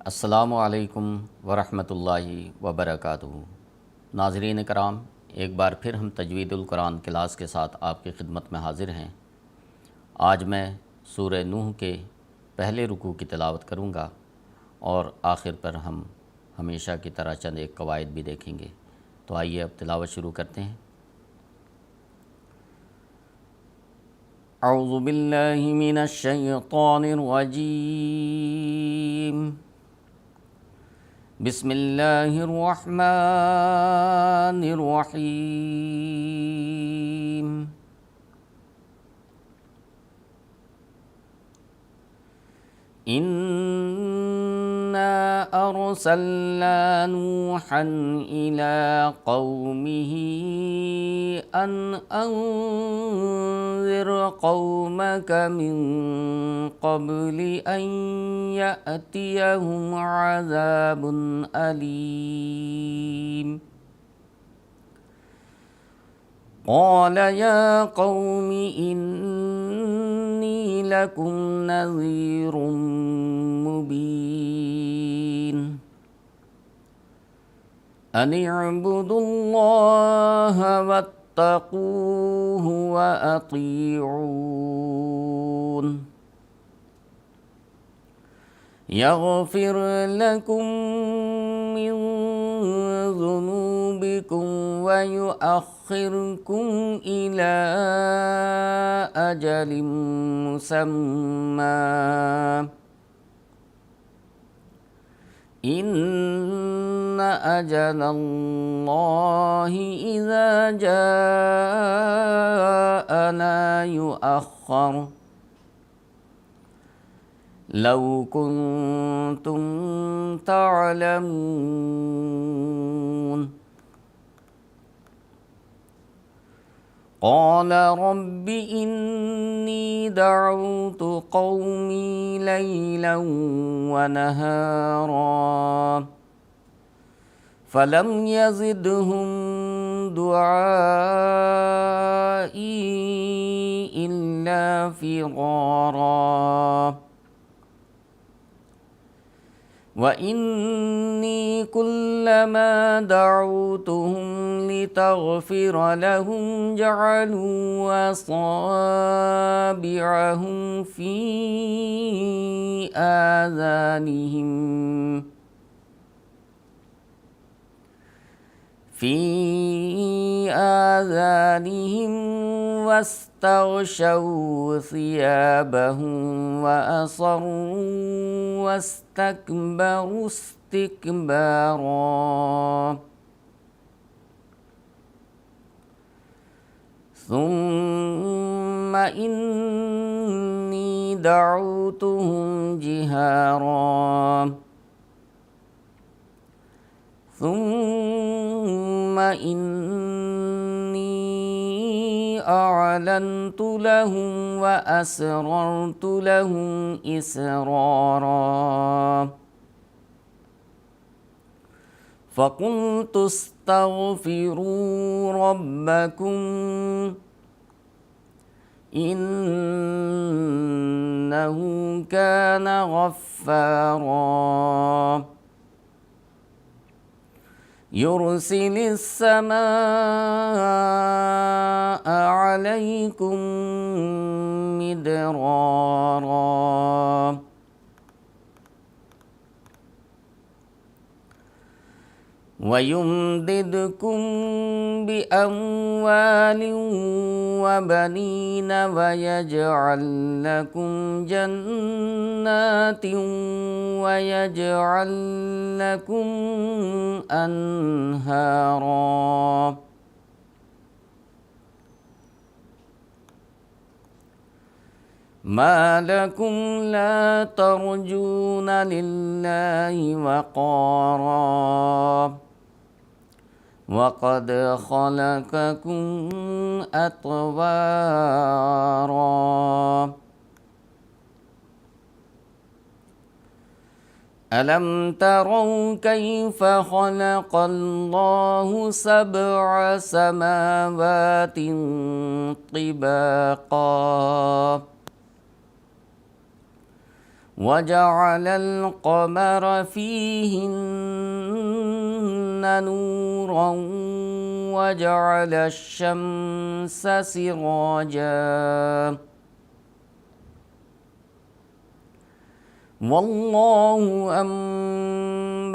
السلام علیکم ورحمۃ اللہ وبرکاتہ۔ ناظرین کرام، ایک بار پھر ہم تجوید القرآن کلاس کے ساتھ آپ کی خدمت میں حاضر ہیں۔ آج میں سورہ نوح کے پہلے رکوع کی تلاوت کروں گا اور آخر پر ہم ہمیشہ کی طرح چند ایک قواعد بھی دیکھیں گے۔ تو آئیے اب تلاوت شروع کرتے ہیں۔ اعوذ باللہ من الشیطان الرجیم، بسم اللہ الرحمن الرحیم۔ انا ارسلنا نوحا الى قومه ان انذر قومك من قبل ان يأتيهم عذاب أليم۔ قال يا قوم إني لكم نذير مبين، أن اعبدوا الله واتقوه وأطيعون، يغفر لكم من ذنوبكم ويؤخركم إلى أجل مسمى، إن أجل الله إذا جاء لا يؤخر، لو كنتم تعلمون۔ قال رب إني دعوت قومي ليلا ونهارا فلم يزدهم دعائي إلا فرارا، وإني كلما دعوتهم لتغفر لهم جعلوا أصابعهم في آذانهم واستغشوا ثيابهم وأصروا واستكبروا استكبارا، ثم إني دعوتهم جهارا، ثم إني أعلنت لهم وأسررت لهم إسرارا، فقلت استغفروا ربكم إنه كان غفارا، يرسل السماء عليكم مدرارا، ويمددكم بأموال وبنين ويجعل لكم جنات ويجعل لكم أنهارا، ما لكم لا ترجون لله وقارا وقد خلقكم أطوارا، ألم تروا كيف خلق الله سبع سماوات طباقا وجعل القمر فيهن نورا وجعل الشمس سراجا والله أنبتكم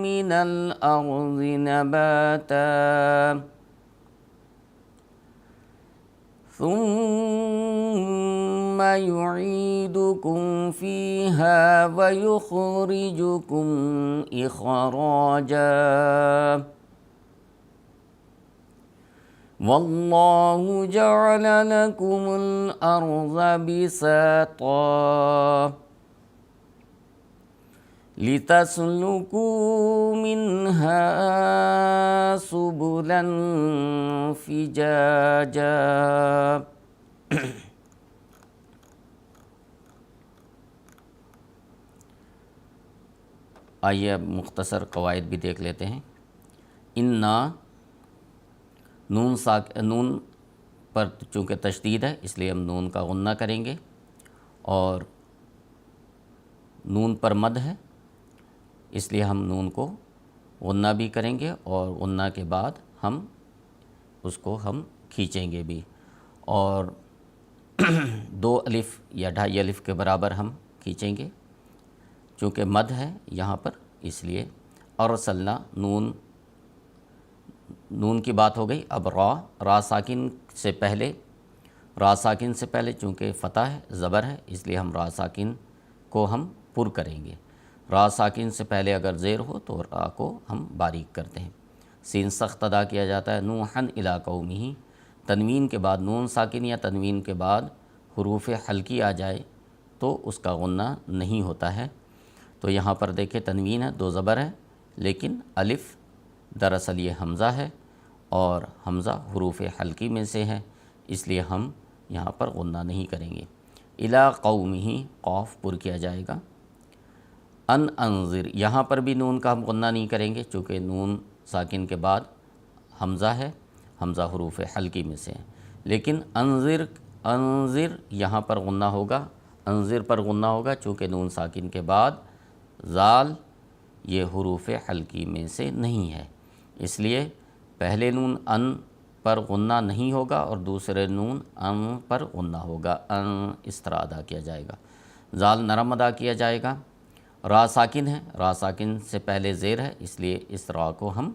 من الأرض نباتا ثم يعيدكم فيها ويخرجكم إخراجا والله جعل لكم الأرض بساطا لتسلكوا منها سبلا فجاجا۔ آئیے اب مختصر قواعد بھی دیکھ لیتے ہیں۔ نون پر چونکہ تشدید ہے اس لیے ہم نون کا غنہ کریں گے، اور نون پر مد ہے اس لیے ہم نون کو غنہ بھی کریں گے، اور غنہ کے بعد ہم اس کو کھینچیں گے بھی، اور 2 الف یا 2.5 الف کے برابر ہم کھینچیں گے چونکہ مد ہے یہاں پر، اس لیے ارسلنا نون کی بات ہو گئی۔ اب را ساکن سے پہلے چونکہ فتح ہے، زبر ہے، اس لیے ہم را ساکن کو ہم پر کریں گے۔ را ساکن سے پہلے اگر زیر ہو تو را کو ہم باریک کرتے ہیں۔ سین سخت ادا کیا جاتا ہے۔ نوحًا الی قومہ، تنوین کے بعد نون ساکن یا تنوین کے بعد حروف حلقی آ جائے تو اس کا غنہ نہیں ہوتا ہے۔ تو یہاں پر دیکھیں تنوین ہے، 2 زبر ہے، لیکن الف دراصل یہ حمزہ ہے، اور حمزہ حروف حلقی میں سے ہے، اس لیے ہم یہاں پر غنہ نہیں کریں گے۔ الی قومہ، قاف پر کیا جائے گا۔ انذر، یہاں پر بھی نون کا ہم غنہ نہیں کریں گے چونکہ نون ساکن کے بعد حمزہ ہے، حمزہ حروف حلقی میں سے ہے، لیکن انذر یہاں پر غنہ ہوگا، انذر پر غنہ ہوگا چونکہ نون ساکن کے بعد زال یہ حروف حلقی میں سے نہیں ہے، اس لیے پہلے نون ان پر غنہ نہیں ہوگا اور دوسرے نون ان پر غنہ ہوگا، ان اس طرح ادا کیا جائے گا۔ زال نرم ادا کیا جائے گا۔ را ساکن ہے، را ساکن سے پہلے زیر ہے، اس لیے اس را کو ہم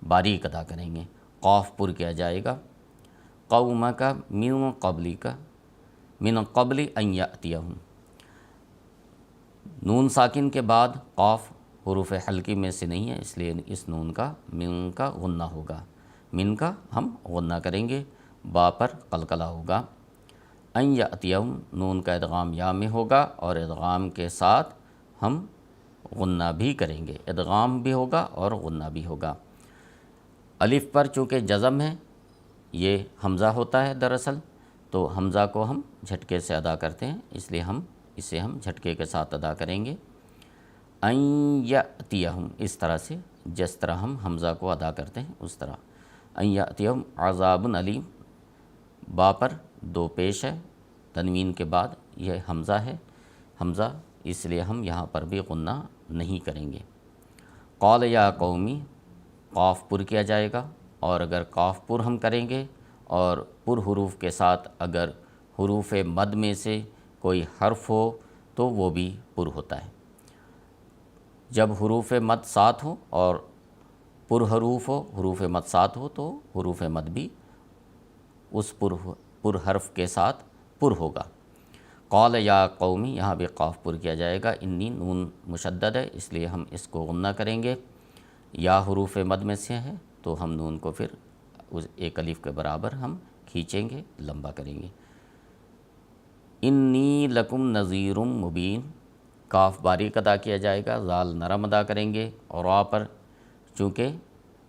باریک ادا کریں گے۔ قاف پر کیا جائے گا۔ قومک من قبل ان یأتیہم، نون ساکن کے بعد قاف حروف حلقی میں سے نہیں ہے، اس لیے اس نون کا من کا غنہ ہوگا، من کا ہم غنہ کریں گے، با پر قلقلہ ہوگا۔ ان یأتیہم، نون کا ادغام یا میں ہوگا اور ادغام کے ساتھ ہم غنہ بھی کریں گے، ادغام بھی ہوگا اور غنہ بھی ہوگا۔ الف پر چونکہ جزم ہے، یہ حمزہ ہوتا ہے دراصل، تو حمزہ کو ہم جھٹکے سے ادا کرتے ہیں، اس لیے اسے ہم جھٹکے کے ساتھ ادا کریں گے۔ ان یأتیہم، اس طرح سے جس طرح ہم حمزہ کو ادا کرتے ہیں اس طرح۔ ان یأتیہم عذاب علیم، با پر 2 پیش ہے، تنوین کے بعد یہ حمزہ ہے، حمزہ، اس لیے ہم یہاں پر بھی غنہ نہیں کریں گے۔ قال یا قومی، قاف پر کیا جائے گا، اور اگر قاف پر ہم کریں گے اور پر حروف کے ساتھ اگر حروف مد میں سے کوئی حرف ہو تو وہ بھی پر ہوتا ہے۔ جب حروف مد ساتھ ہو اور پر حروف ہو، حروف مد ساتھ ہو تو حروف مد بھی اس پر حرف کے ساتھ پر ہوگا۔ قال یا قومی، یہاں بھی قاف پر کیا جائے گا، انی نون مشدد ہے اس لیے ہم اس کو غنہ کریں گے، یا حروف مد میں سے ہے تو ہم نون کو پھر اس 1 الف کے برابر ہم کھینچیں گے، لمبا کریں گے۔ انی لکم نذیر مبین، کاف باریک ادا کیا جائے گا، زال نرم ادا کریں گے، اور را پر چونکہ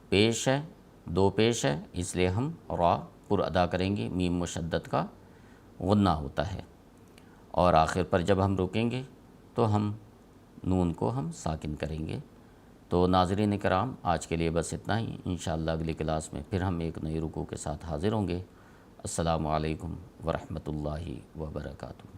پیش ہے، 2 پیش ہے، اس لیے ہم را پر ادا کریں گے، میم مشدد کا غنہ ہوتا ہے، اور آخر پر جب ہم رکیں گے تو ہم نون کو ہم ساکن کریں گے۔ تو ناظرین کرام، آج کے لیے بس اتنا ہی، انشاءاللہ اگلی کلاس میں پھر ہم ایک نئی رکوع کے ساتھ حاضر ہوں گے۔ السلام علیکم ورحمۃ اللہ وبرکاتہ۔